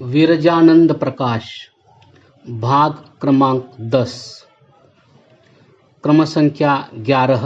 विरजानंद प्रकाश भाग क्रमांक 10 क्रम संख्या 11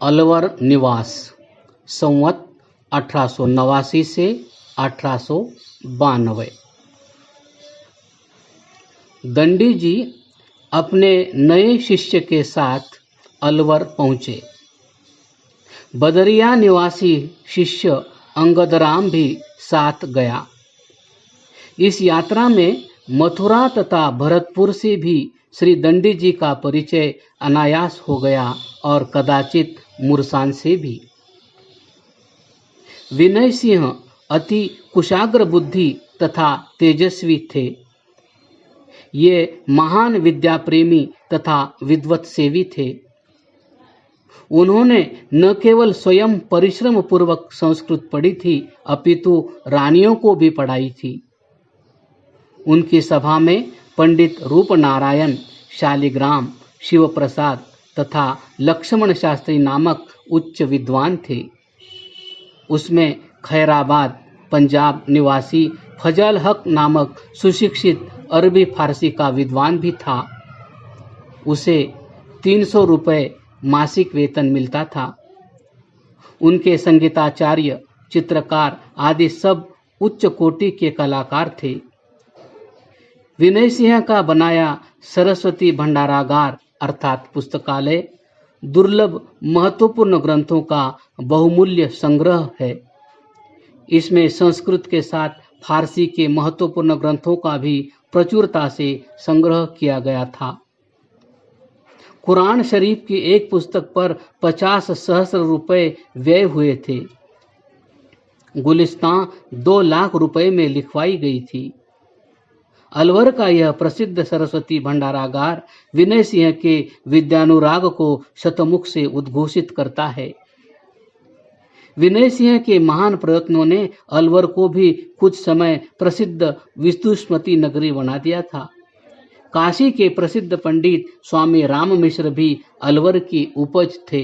अलवर निवास संवत 1889 से 1892। दंडी जी अपने नए शिष्य के साथ अलवर पहुँचे। बदरिया निवासी शिष्य अंगदराम भी साथ गया। इस यात्रा में मथुरा तथा भरतपुर से भी श्री दंडी जी का परिचय अनायास हो गया और कदाचित मुरसान से भी। विनय सिंह अति कुशाग्र बुद्धि तथा तेजस्वी थे। ये महान विद्या प्रेमी तथा विद्वत सेवी थे। उन्होंने न केवल स्वयं परिश्रम पूर्वक संस्कृत पढ़ी थी अपितु रानियों को भी पढ़ाई थी। उनकी सभा में पंडित रूपनारायण, शालिग्राम, शिवप्रसाद तथा लक्ष्मण शास्त्री नामक उच्च विद्वान थे। उसमें खैराबाद पंजाब निवासी फजल हक नामक सुशिक्षित अरबी फारसी का विद्वान भी था। उसे 300 रुपये मासिक वेतन मिलता था। उनके संगीताचार्य, चित्रकार आदि सब उच्च कोटि के कलाकार थे। विनय सिंह का बनाया सरस्वती भंडारागार अर्थात पुस्तकालय दुर्लभ महत्वपूर्ण ग्रंथों का बहुमूल्य संग्रह है। इसमें संस्कृत के साथ फारसी के महत्वपूर्ण ग्रंथों का भी प्रचुरता से संग्रह किया गया था। कुरान शरीफ की एक पुस्तक पर 50 सहस्र रुपये व्यय हुए थे। गुलिस्तान 2 लाख रुपए में लिखवाई गई थी। अलवर का यह प्रसिद्ध सरस्वती भंडारागार विनय सिंह के विद्यानुराग को शतमुख से उद्घोषित करता है। विनय सिंह के महान प्रयत्नों ने अलवर को भी कुछ समय प्रसिद्ध विष्णुस्मृति नगरी बना दिया था। काशी के प्रसिद्ध पंडित स्वामी राम मिश्र भी अलवर की उपज थे।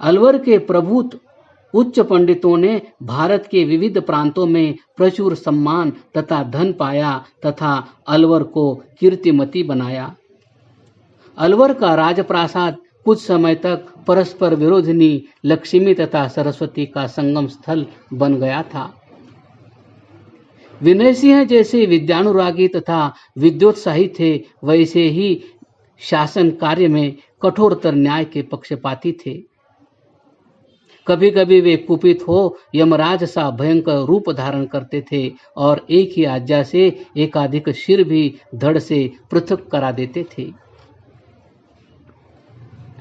अलवर के प्रभुत उच्च पंडितों ने भारत के विविध प्रांतों में प्रचुर सम्मान तथा धन पाया तथा अलवर को कीर्तिमती बनाया। अलवर का राजप्रासाद कुछ समय तक परस्पर विरोधिनी लक्ष्मी तथा सरस्वती का संगम स्थल बन गया था। विनय सिंह जैसे विद्यानुरागी तथा विद्योत्साही थे, वैसे ही शासन कार्य में कठोरतर न्याय के पक्षपाती थे। कभी कभी वे कुपित हो यमराज सा भयंकर रूप धारण करते थे और एक ही आज्ञा से एकाधिक शिर भी धड़ से पृथक करा देते थे।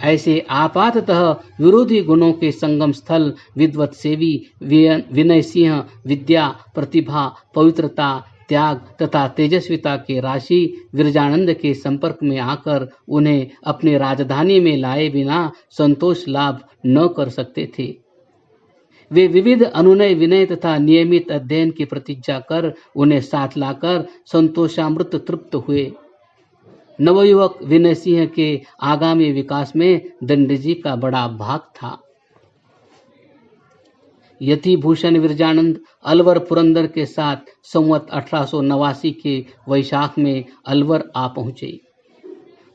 ऐसे आपाततः विरोधी गुणों के संगम स्थल विद्वत सेवी विनय सिंह विद्या, प्रतिभा, पवित्रता, त्याग तथा तेजस्विता के राशि विरजानंद के संपर्क में आकर उन्हें अपनी राजधानी में लाए बिना संतोष लाभ न कर सकते थे। वे विविध अनुनय, विनय तथा नियमित अध्ययन की प्रतिज्ञा कर उन्हें साथ लाकर संतोषामृत तृप्त हुए। नवयुवक विनय सिंह के आगामी विकास में दंडी जी का बड़ा भाग था। यतिभूषण विरजानंद अलवर पुरंदर के साथ संवत 1889 के वैशाख में अलवर आ पहुँचे।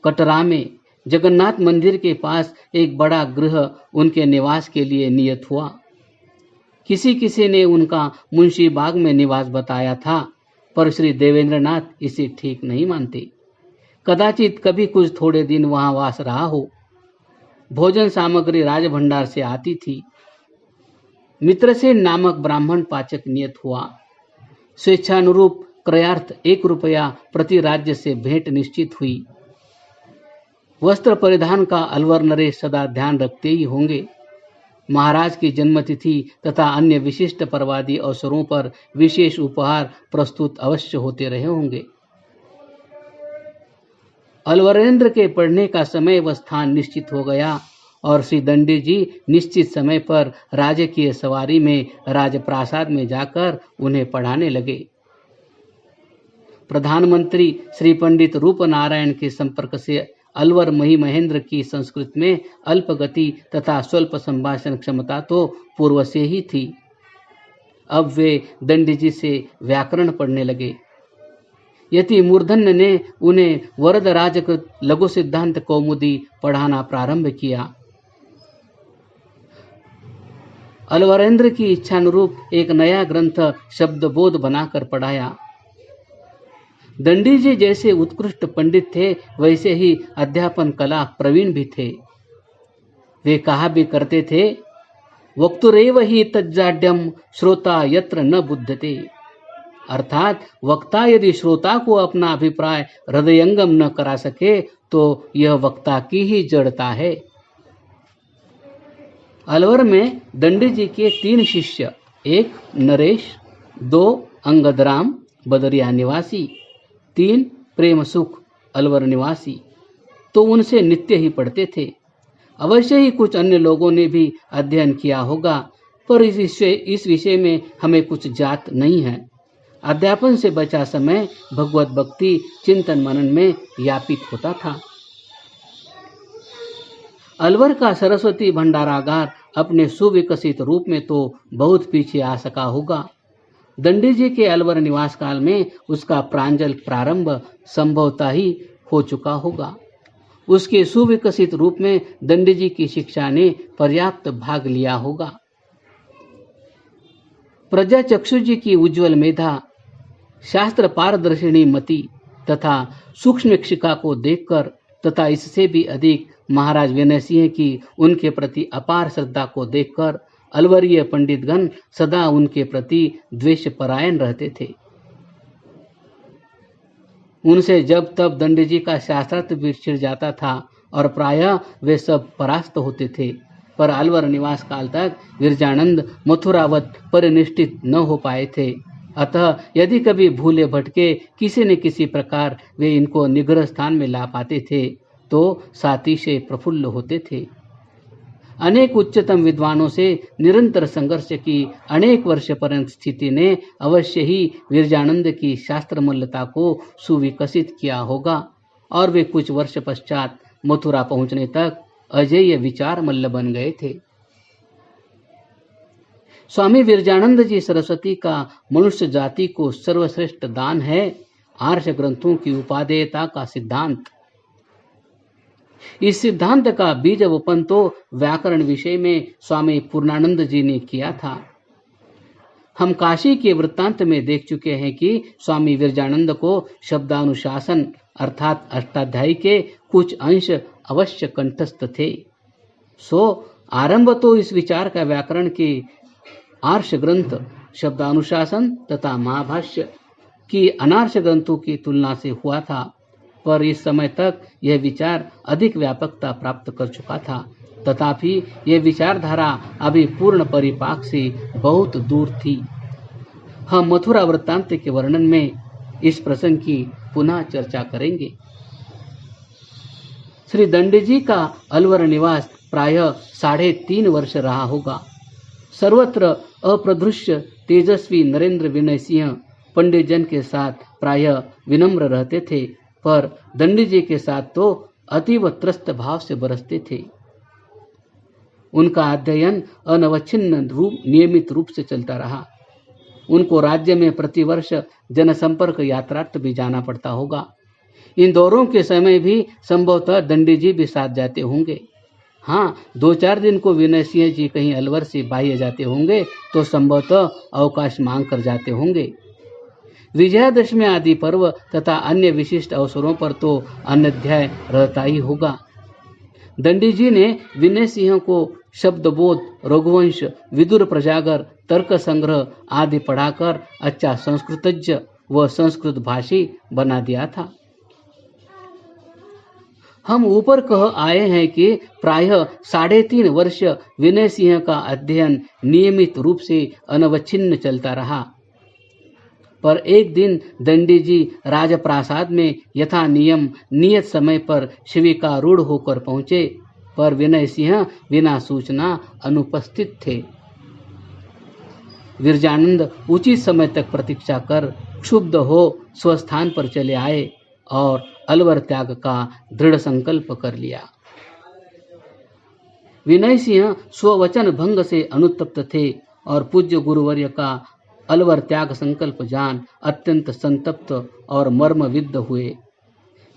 कटरा में जगन्नाथ मंदिर के पास एक बड़ा गृह उनके निवास के लिए नियत हुआ। किसी ने उनका मुंशी बाग में निवास बताया था, पर श्री देवेंद्रनाथ इसे ठीक नहीं मानते। कदाचित कभी कुछ थोड़े दिन वहां वास रहा हो। भोजन सामग्री राजभंडार से आती थी। मित्रसेन नामक ब्राह्मण पाचक नियत हुआ। स्वेच्छानुरूप क्रयार्थ 1 रुपया प्रति राज्य से भेंट निश्चित हुई। वस्त्र परिधान का अलवर नरेश सदा ध्यान रखते ही होंगे। महाराज की जन्मतिथि तथा अन्य विशिष्ट पर्वादि अवसरों पर विशेष उपहार प्रस्तुत अवश्य होते रहे होंगे। अलवरेंद्र के पढ़ने का समय व स्थान निश्चित हो गया और श्री दंडी जी निश्चित समय पर राजकीय सवारी में राजप्रासाद में जाकर उन्हें पढ़ाने लगे। प्रधानमंत्री श्री पंडित रूपनारायण के संपर्क से अलवर मही महेंद्र की संस्कृत में अल्प गति तथा स्वल्प संभाषण क्षमता तो पूर्व से ही थी। अब वे दंडी जी से व्याकरण पढ़ने लगे। यति मूर्धन्य ने उन्हें वरदराजकृत लघु सिद्धांत कौमुदी पढ़ाना प्रारंभ किया। अलवरेंद्र की इच्छानुरूप एक नया ग्रंथ शब्दबोध बनाकर पढ़ाया। दंडी जी जैसे उत्कृष्ट पंडित थे, वैसे ही अध्यापन कला प्रवीण भी थे। वे कहा भी करते थे, वक्तुरेव ही तज्जाड्यम श्रोता यत्र न बुद्धते। अर्थात वक्ता यदि श्रोता को अपना अभिप्राय हृदयंगम न करा सके तो यह वक्ता की ही जड़ता है। अलवर में दंडी जी के 3 शिष्य, 1 नरेश, 2 अंगदराम बदरिया निवासी, 3 प्रेम सुख अलवर निवासी, तो उनसे नित्य ही पढ़ते थे। अवश्य ही कुछ अन्य लोगों ने भी अध्ययन किया होगा, पर इस विषय में हमें कुछ जात नहीं है। अध्यापन से बचा समय भगवत भक्ति चिंतन मनन में यापित होता था। अलवर का सरस्वती भंडारागार अपने सुविकसित रूप में तो बहुत पीछे आ सका होगा। दंडी जी के अलवर निवास काल में उसका प्रांजल प्रारंभ संभवतः ही हो चुका होगा। उसके सुविकसित रूप में दंडी जी की शिक्षा ने पर्याप्त भाग लिया होगा। प्रज्ञा चक्षु जी की उज्ज्वल मेधा, शास्त्र पारदर्शिनी मति तथा सूक्ष्म शिक्षा को देखकर तथा इससे भी अधिक महाराज विनय सिंह की उनके प्रति अपार श्रद्धा को देखकर अलवरीय पंडितगण सदा उनके प्रति द्वेष परायण रहते थे। उनसे जब तब दंडी जी का शास्त्रार्थ भी छिड़ जाता था और प्रायः वे सब परास्त होते थे, पर अलवर निवास काल तक विरजानंद मथुरावत परिनिष्ठित न हो पाए थे। अतः यदि कभी भूले भटके किसी न किसी प्रकार वे इनको निग्रह स्थान में ला पाते थे तो साथी से प्रफुल्ल होते थे। अनेक उच्चतम विद्वानों से निरंतर संघर्ष की अनेक वर्ष पर्यंत स्थिति ने अवश्य ही विरजानंद की शास्त्रमल्लता को सुविकसित किया होगा और वे कुछ वर्ष पश्चात मथुरा पहुंचने तक अजेय विचार मल्ल बन गए थे। स्वामी विरजानंद जी सरस्वती का मनुष्य जाति को सर्वश्रेष्ठ दान है आर्ष ग्रंथों की उपादेयता का सिद्धांत। इस सिद्धांत का बीज वपन तो व्याकरण विषय में स्वामी पूर्णानंद जी ने किया था। हम काशी के वृत्तांत में देख चुके हैं कि स्वामी विरजानंद को शब्दानुशासन अर्थात अष्टाध्यायी के कुछ अंश अवश्य कंठस्थ थे। सो आरंभ तो इस विचार का व्याकरण के आर्ष ग्रंथ शब्दानुशासन तथा महाभाष्य की अनार्ष ग्रंथों की तुलना से हुआ था, पर इस समय तक यह विचार अधिक व्यापकता प्राप्त कर चुका था। तथापि यह विचारधारा अभी पूर्ण परिपाक से बहुत दूर थी। हम मथुरा वृत्तांत के वर्णन में इस प्रसंग की पुनः चर्चा करेंगे। श्री दंडी जी का अलवर निवास प्रायः 3.5 वर्ष रहा होगा। सर्वत्र अप्रदृश्य तेजस्वी नरेंद्र विनय सिंह पंडित जन के साथ प्रायः विनम्र रहते थे, पर दंडी जी के साथ तो अतीव त्रस्त भाव से बरसते थे। उनका अध्ययन अनवच्छिन्न नियमित रूप से चलता रहा। उनको राज्य में प्रतिवर्ष जनसंपर्क यात्रार्थ भी जाना पड़ता होगा। इन दौरों के समय भी संभवतः दंडी जी भी साथ जाते होंगे। हाँ, 2-4 दिन को विनय सिंह जी कहीं अलवर से बाह्य जाते होंगे तो संभवतः अवकाश मांग कर जाते होंगे। विजयादशमी आदि पर्व तथा अन्य विशिष्ट अवसरों पर तो अनध्याय रहता ही होगा। दंडी जी ने विनय सिंह को शब्दबोध, रघुवंश, विदुर प्रजागर, तर्क संग्रह आदि पढ़ाकर अच्छा संस्कृतज्ञ व संस्कृत भाषी बना दिया था। हम ऊपर कह आए हैं कि प्रायः 3.5 वर्ष विनय सिंह का अध्ययन नियमित रूप से अनवच्छिन्न चलता रहा, पर एक दिन दंडी जी राजप्रासाद में यथा नियम नियत समय पर शिविकारूढ़ होकर पहुंचे, पर विनय सिंह बिना सूचना अनुपस्थित थे। विरजानंद उचित समय तक प्रतीक्षा कर क्षुब्ध हो स्वस्थान पर चले आए और अलवर त्याग का दृढ़ संकल्प कर लिया। विनय सिंह स्ववचन भंग से अनुतप्त थे और पूज्य गुरुवर्य का अलवर त्याग संकल्प जान अत्यंत संतप्त और मर्मविद्ध हुए।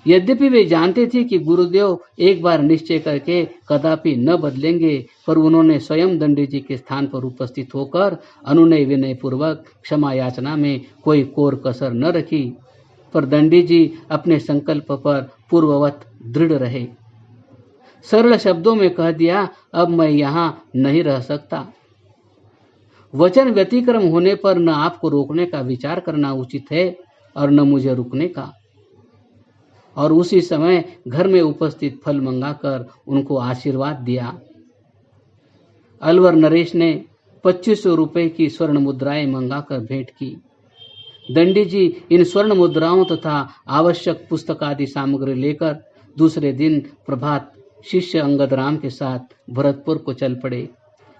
यद्यपि वे जानते थे कि गुरुदेव एक बार निश्चय करके कदापि न बदलेंगे, पर उन्होंने स्वयं दंडी जी के स्थान पर उपस्थित होकर अनुनय विनय पूर्वक क्षमा याचना में कोई कोर कसर न रखी। पर दंडी जी अपने संकल्प पर पूर्ववत दृढ़ रहे। सरल शब्दों में कह दिया, अब मैं यहाँ नहीं रह सकता। वचन व्यतिक्रम होने पर न आपको रोकने का विचार करना उचित है और न मुझे रुकने का। और उसी समय घर में उपस्थित फल मंगाकर उनको आशीर्वाद दिया। अलवर नरेश ने 2500 रुपए की स्वर्ण मुद्राएं मंगाकर भेंट की। दंडी जी इन स्वर्ण मुद्राओं तथा आवश्यक पुस्तक आदि सामग्री लेकर दूसरे दिन प्रभात शिष्य अंगदराम के साथ भरतपुर को चल पड़े।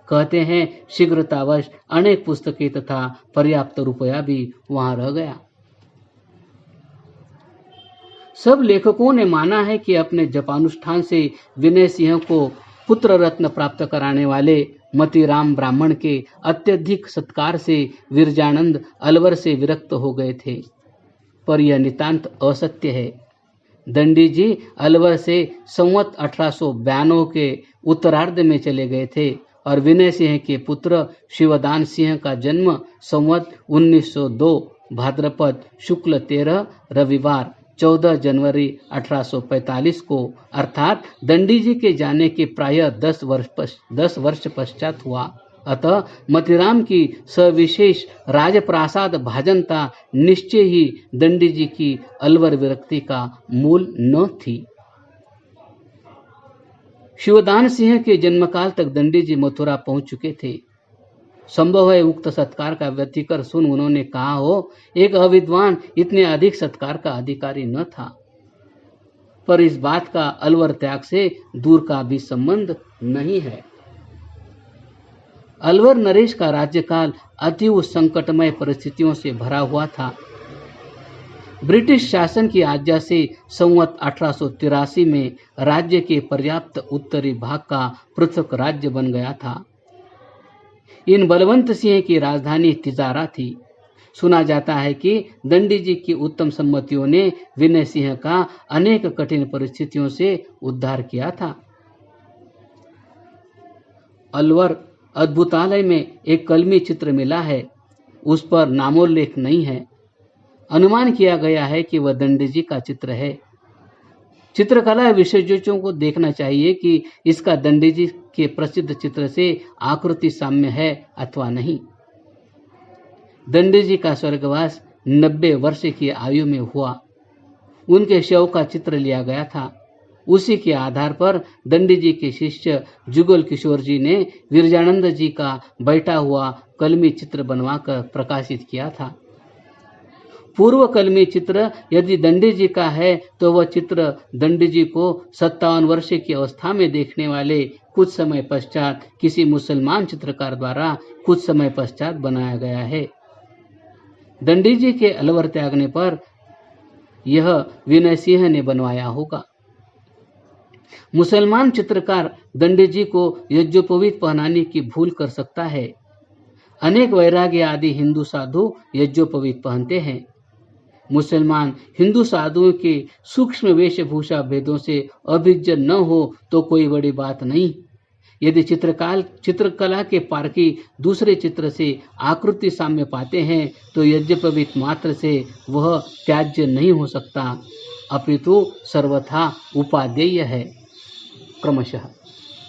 कहते हैं शीघ्रतावश अनेक पुस्तकें तथा पर्याप्त रुपया भी वहां रह गया। सब लेखकों ने माना है कि अपने जपानुष्ठान से विनय सिंह को पुत्र रत्न प्राप्त कराने वाले मतीराम ब्राह्मण के अत्यधिक सत्कार से विरजानंद अलवर से विरक्त हो गए थे, पर यह नितांत असत्य है। दंडी जी अलवर से संवत 1892 के उत्तरार्ध में चले गए थे और विनय सिंह के पुत्र शिवदान सिंह का जन्म संवत 1902 भाद्रपद शुक्ल 13 रविवार 14 जनवरी 1845 को अर्थात दंडी जी के जाने के प्रायः 10 वर्ष पश्चात हुआ। अतः मतीराम की सविशेष राजप्रासाद भाजनता निश्चय ही दंडी जी की अलवर विरक्ति का मूल न थी। शिवदान सिंह के जन्मकाल तक दंडी जी मथुरा पहुंच चुके थे। संभव है उक्त सत्कार का व्यतिकर सुन उन्होंने कहा हो, एक अविद्वान इतने अधिक सत्कार का अधिकारी न था। पर इस बात का अलवर त्याग से दूर का भी संबंध नहीं है। अलवर नरेश का राज्यकाल अतीव संकटमय परिस्थितियों से भरा हुआ था। ब्रिटिश शासन की आज्ञा से संवत 1883 में राज्य के पर्याप्त उत्तरी भाग का पृथक राज्य बन गया था। इन बलवंत सिंह की राजधानी तिजारा थी। सुना जाता है कि दंडी जी की उत्तम सम्मतियों ने विनय सिंह का अनेक कठिन परिस्थितियों से उद्धार किया था। अलवर अद्भुतालय में एक कलमी चित्र मिला है, उस पर नामोल्लेख नहीं है। अनुमान किया गया है कि वह दंडी जी का चित्र है। चित्रकला विशेषज्ञों को देखना चाहिए कि इसका दंडी जी के प्रसिद्ध चित्र से आकृति साम्य है अथवा नहीं। दंडी जी का स्वर्गवास 90 वर्ष की आयु में हुआ। उनके शव का चित्र लिया गया था। उसी के आधार पर दंडी जी के शिष्य जुगल किशोर जी ने विरजानंद जी का बैठा हुआ कलमी चित्र बनवाकर प्रकाशित किया था। पूर्व कलमी चित्र यदि दंडी जी का है तो वह चित्र दंडी जी को 57 वर्ष की अवस्था में देखने वाले कुछ समय पश्चात किसी मुसलमान चित्रकार द्वारा कुछ समय पश्चात बनाया गया है। दंडी जी के अलवर त्यागने पर यह विनय सिंह ने बनवाया होगा। मुसलमान चित्रकार दंडी जी को यज्ञोपवीत पहनाने की भूल कर सकता है। अनेक वैराग्य आदि हिंदू साधु यज्ञोपवीत पहनते हैं। मुसलमान हिंदू साधुओं के सूक्ष्म वेशभूषा भेदों से अभिज्ञ न हो तो कोई बड़ी बात नहीं। यदि चित्रकला के पारखी दूसरे चित्र से आकृति साम्य पाते हैं तो यज्ञोपवीत मात्र से वह त्याज्य नहीं हो सकता, अपितु सर्वथा उपादेय है। क्रमशः